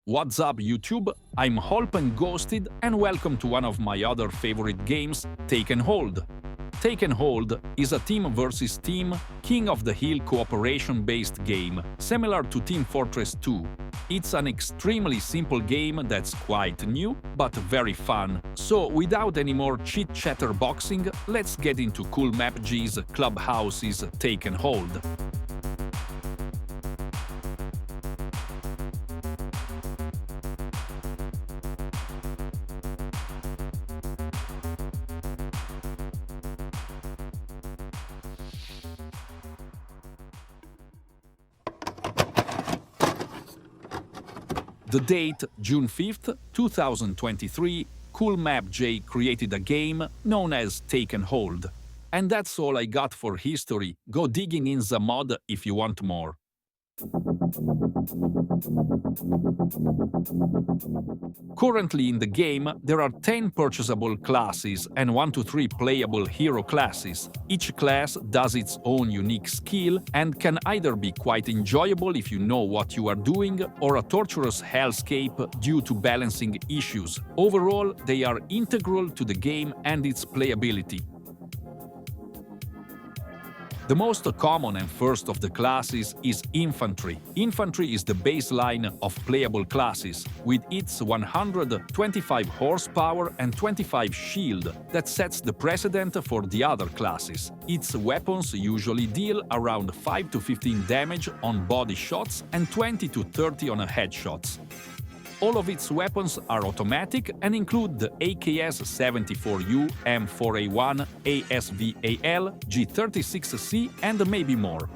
What's up YouTube? I'm Holp and Ghosted and welcome to one of my other favorite games, Take and Hold. Take and Hold is a team versus team, King of the Hill cooperation-based game, similar to Team Fortress 2. It's an extremely simple game that's quite new, but very fun. So without any more chit-chatter boxing, let's get into cool map G's, clubhouses, Take and Hold. The date, June 5th, 2023, Cool Map J created a game known as Take and Hold. And that's all I got for history. Go digging in the mod if you want more. Currently in the game, there are 10 purchasable classes and 1 to 3 playable hero classes. Each class does its own unique skill and can either be quite enjoyable if you know what you are doing, or a torturous hellscape due to balancing issues. Overall, they are integral to the game and its playability. The most common and first of the classes is Infantry. Infantry is the baseline of playable classes, with its 125 horsepower and 25 shield that sets the precedent for the other classes. Its weapons usually deal around 5 to 15 damage on body shots and 20 to 30 on headshots. All of its weapons are automatic and include the AKS-74U, M4A1, ASVAL, G36C and maybe more.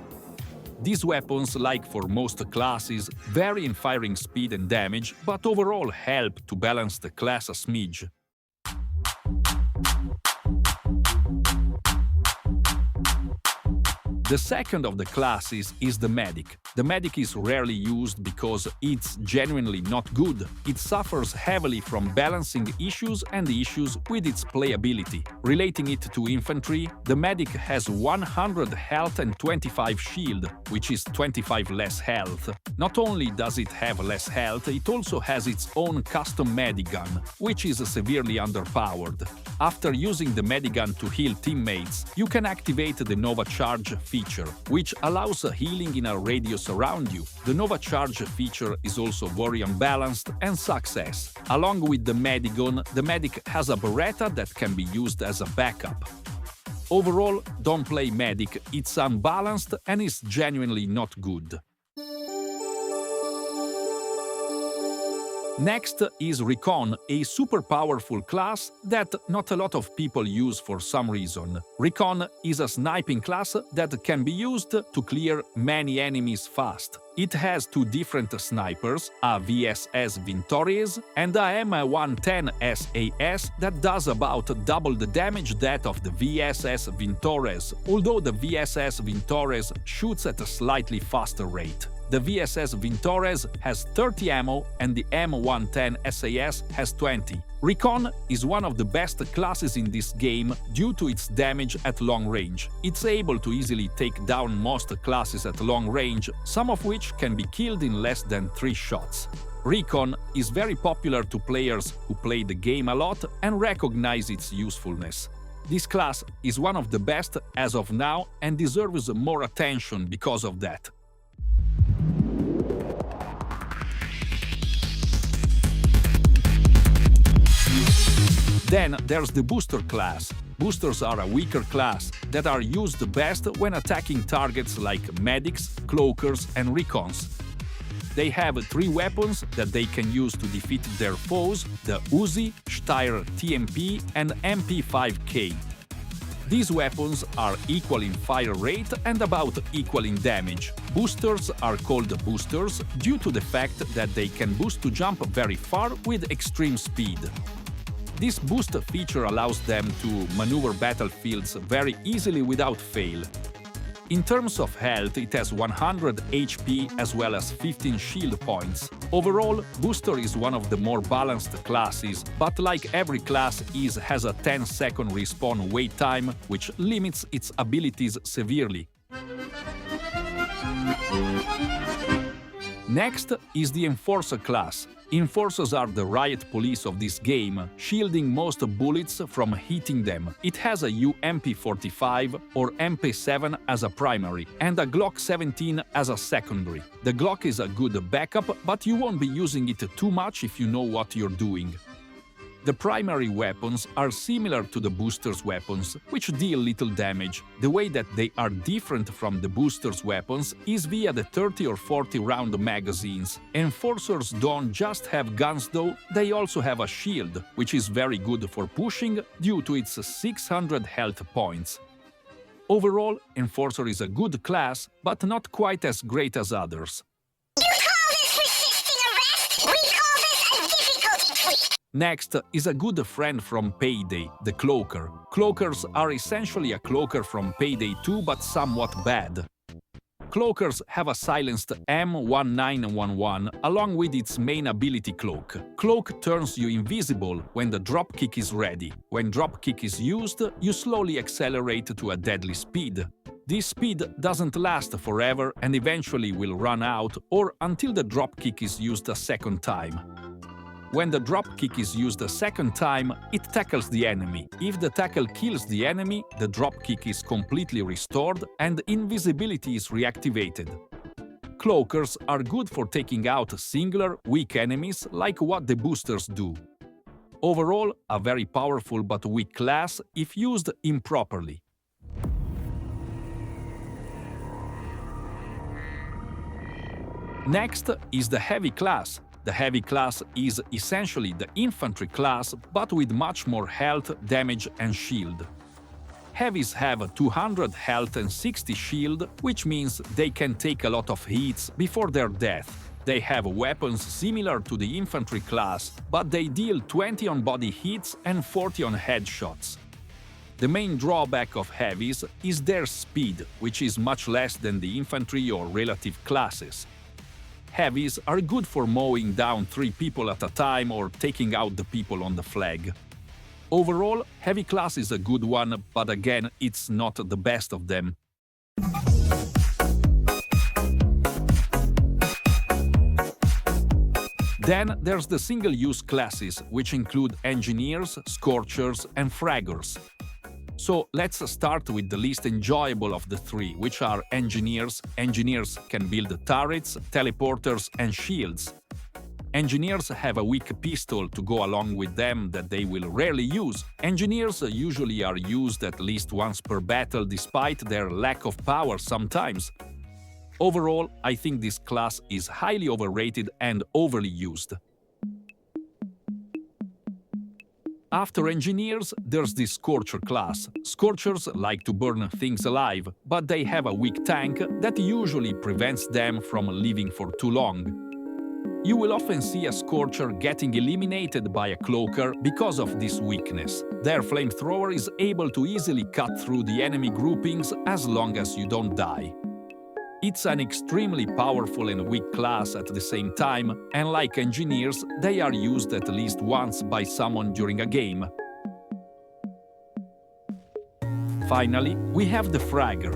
These weapons, like for most classes, vary in firing speed and damage, but overall help to balance the class a smidge. The second of the classes is the Medic. The Medic is rarely used because it's genuinely not good. It suffers heavily from balancing issues and issues with its playability. Relating it to Infantry, the Medic has 100 health and 25 shield, which is 25 less health. Not only does it have less health, it also has its own custom Medigun, which is severely underpowered. After using the Medigun to heal teammates, you can activate the Nova Charge feature, which allows healing in a radius around you. The Nova Charge feature is also very unbalanced and success. Along with the Medigun, the Medic has a Beretta that can be used as a backup. Overall, don't play Medic, it's unbalanced and is genuinely not good. Next is Recon, a super powerful class that not a lot of people use for some reason. Recon is a sniping class that can be used to clear many enemies fast. It has 2 different snipers, a VSS Vintores and a M110 SAS that does about double the damage that of the VSS Vintores, although the VSS Vintores shoots at a slightly faster rate. The VSS Vintores has 30 ammo and the M110 SAS has 20. Recon is one of the best classes in this game due to its damage at long range. It's able to easily take down most classes at long range, some of which can be killed in less than 3 shots. Recon is very popular to players who play the game a lot and recognize its usefulness. This class is one of the best as of now and deserves more attention because of that. Then there's the Booster class. Boosters are a weaker class that are used best when attacking targets like medics, cloakers and recons. They have 3 weapons that they can use to defeat their foes: the Uzi, Steyr TMP and MP5K. These weapons are equal in fire rate and about equal in damage. Boosters are called boosters due to the fact that they can boost to jump very far with extreme speed. This boost feature allows them to maneuver battlefields very easily without fail. In terms of health, it has 100 HP as well as 15 shield points. Overall, Booster is one of the more balanced classes, but like every class has a 10-second respawn wait time, which limits its abilities severely. Next is the Enforcer class. Enforcers are the riot police of this game, shielding most bullets from hitting them. It has a UMP-45 or MP7 as a primary, and a Glock 17 as a secondary. The Glock is a good backup, but you won't be using it too much if you know what you're doing. The primary weapons are similar to the booster's weapons, which deal little damage. The way that they are different from the booster's weapons is via the 30 or 40 round magazines. Enforcers don't just have guns though, they also have a shield, which is very good for pushing due to its 600 health points. Overall, Enforcer is a good class, but not quite as great as others. Next is a good friend from Payday, the Cloaker. Cloakers are essentially a cloaker from Payday 2, but somewhat bad. Cloakers have a silenced M1911 along with its main ability Cloak. Cloak turns you invisible when the dropkick is ready. When dropkick is used, you slowly accelerate to a deadly speed. This speed doesn't last forever and eventually will run out or until the dropkick is used a second time. When the dropkick is used a second time, it tackles the enemy. If the tackle kills the enemy, the dropkick is completely restored and invisibility is reactivated. Cloakers are good for taking out singular, weak enemies like what the boosters do. Overall, a very powerful but weak class if used improperly. Next is the Heavy class. The Heavy class is essentially the infantry class, but with much more health, damage and shield. Heavies have 200 health and 60 shield, which means they can take a lot of hits before their death. They have weapons similar to the infantry class, but they deal 20 on body hits and 40 on headshots. The main drawback of Heavies is their speed, which is much less than the infantry or relative classes. Heavies are good for mowing down 3 people at a time or taking out the people on the flag. Overall, Heavy class is a good one, but again, it's not the best of them. Then there's the single-use classes, which include Engineers, Scorchers and Fraggers. So let's start with the least enjoyable of the 3, which are Engineers. Engineers can build turrets, teleporters and shields. Engineers have a weak pistol to go along with them that they will rarely use. Engineers usually are used at least once per battle despite their lack of power sometimes. Overall, I think this class is highly overrated and overly used. After Engineers, there's the Scorcher class. Scorchers like to burn things alive, but they have a weak tank that usually prevents them from living for too long. You will often see a Scorcher getting eliminated by a Cloaker because of this weakness. Their flamethrower is able to easily cut through the enemy groupings as long as you don't die. It's an extremely powerful and weak class at the same time, and like Engineers, they are used at least once by someone during a game. Finally, we have the Fragger.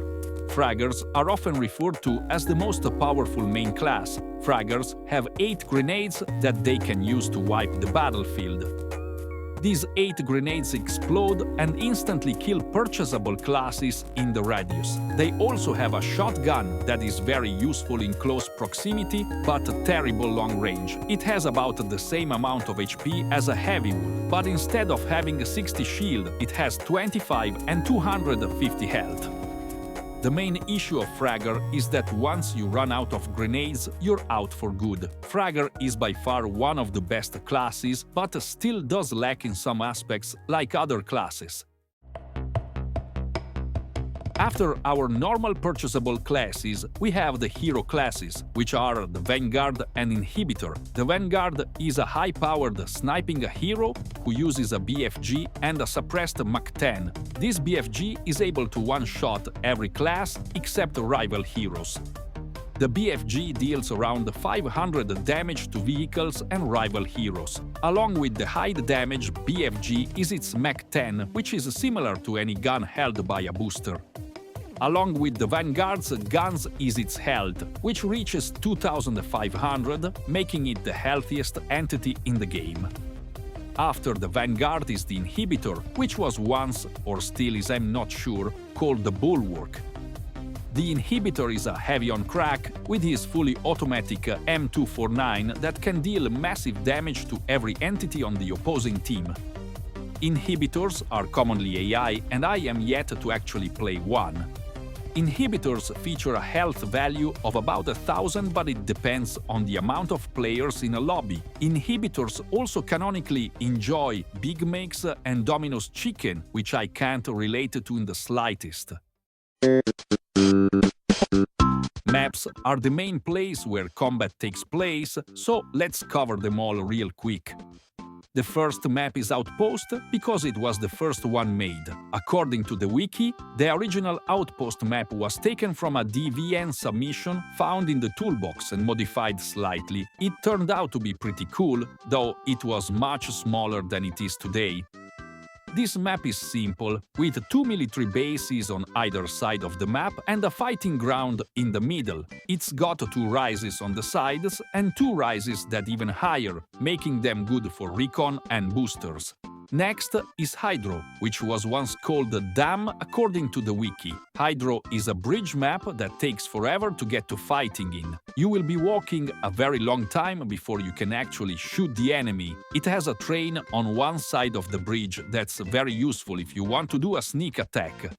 Fraggers are often referred to as the most powerful main class. Fraggers have 8 grenades that they can use to wipe the battlefield. These 8 grenades explode and instantly kill purchasable classes in the radius. They also have a shotgun that is very useful in close proximity, but terrible long range. It has about the same amount of HP as a heavy would, but instead of having a 60 shield, it has 25 and 250 health. The main issue of Fragger is that once you run out of grenades, you're out for good. Fragger is by far one of the best classes, but still does lack in some aspects like other classes. After our normal purchasable classes, we have the hero classes, which are the Vanguard and Inhibitor. The Vanguard is a high-powered sniping hero who uses a BFG and a suppressed Mach 10. This BFG is able to one-shot every class except rival heroes. The BFG deals around 500 damage to vehicles and rival heroes. Along with the high damage BFG is its Mach 10, which is similar to any gun held by a booster. Along with the Vanguard's guns is its health, which reaches 2500, making it the healthiest entity in the game. After the Vanguard is the Inhibitor, which was once, or still is I'm not sure, called the Bulwark. The Inhibitor is a heavy on crack with his fully automatic M249 that can deal massive damage to every entity on the opposing team. Inhibitors are commonly AI, and I am yet to actually play one. Inhibitors feature a health value of about 1000, but it depends on the amount of players in a lobby. Inhibitors also canonically enjoy Big Macs and Domino's Chicken, which I can't relate to in the slightest. Maps are the main place where combat takes place, so let's cover them all real quick. The first map is Outpost because it was the first one made. According to the wiki, the original Outpost map was taken from a DVN submission found in the toolbox and modified slightly. It turned out to be pretty cool, though it was much smaller than it is today. This map is simple, with 2 military bases on either side of the map and a fighting ground in the middle. It's got 2 rises on the sides and 2 rises that even higher, making them good for recon and boosters. Next is Hydro, which was once called the Dam according to the wiki. Hydro is a bridge map that takes forever to get to fighting in. You will be walking a very long time before you can actually shoot the enemy. It has a train on one side of the bridge that's very useful if you want to do a sneak attack.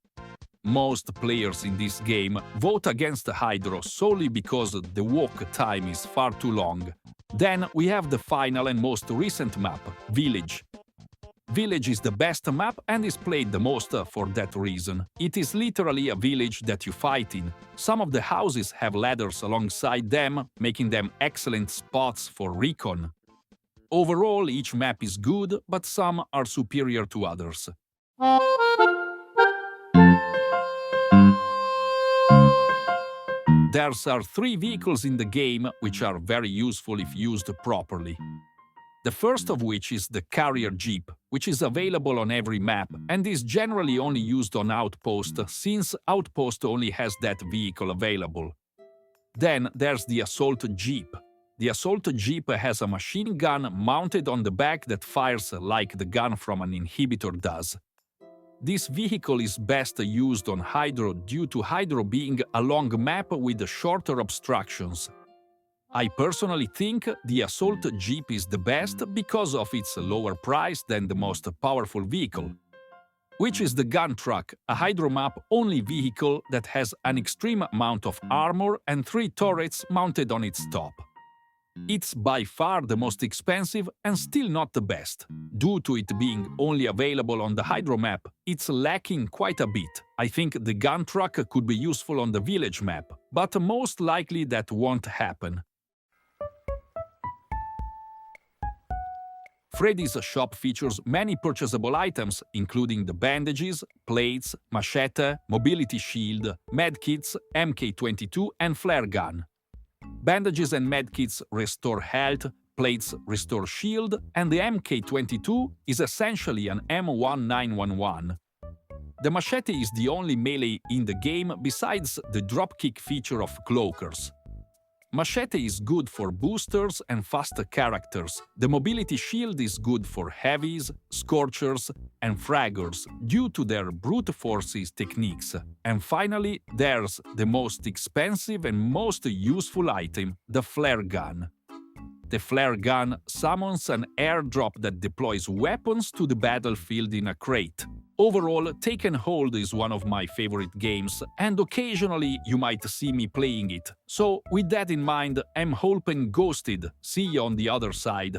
Most players in this game vote against Hydro solely because the walk time is far too long. Then we have the final and most recent map, Village. Village is the best map and is played the most for that reason. It is literally a village that you fight in. Some of the houses have ladders alongside them, making them excellent spots for recon. Overall, each map is good, but some are superior to others. There are 3 vehicles in the game which are very useful if used properly. The first of which is the Carrier Jeep, which is available on every map and is generally only used on Outpost, since Outpost only has that vehicle available. Then there's the Assault Jeep. The Assault Jeep has a machine gun mounted on the back that fires like the gun from an Inhibitor does. This vehicle is best used on Hydro due to Hydro being a long map with shorter obstructions. I personally think the Assault Jeep is the best because of its lower price than the most powerful vehicle, which is the Gun Truck, a Hydro map only vehicle that has an extreme amount of armor and 3 turrets mounted on its top. It's by far the most expensive and still not the best. Due to it being only available on the Hydro map, it's lacking quite a bit. I think the Gun Truck could be useful on the Village map, but most likely that won't happen. Freddy's shop features many purchasable items, including the bandages, plates, machete, mobility shield, medkits, MK22 and flare gun. Bandages and medkits restore health, plates restore shield, and the MK22 is essentially an M1911. The machete is the only melee in the game besides the dropkick feature of cloakers. Machete is good for boosters and faster characters. The mobility shield is good for heavies, scorchers, and fraggers due to their brute forces techniques. And finally, there's the most expensive and most useful item, the flare gun. The flare gun summons an airdrop that deploys weapons to the battlefield in a crate. Overall, Taken Hold is one of my favorite games, and occasionally you might see me playing it. So, with that in mind, I'm Hope and Ghosted. See you on the other side.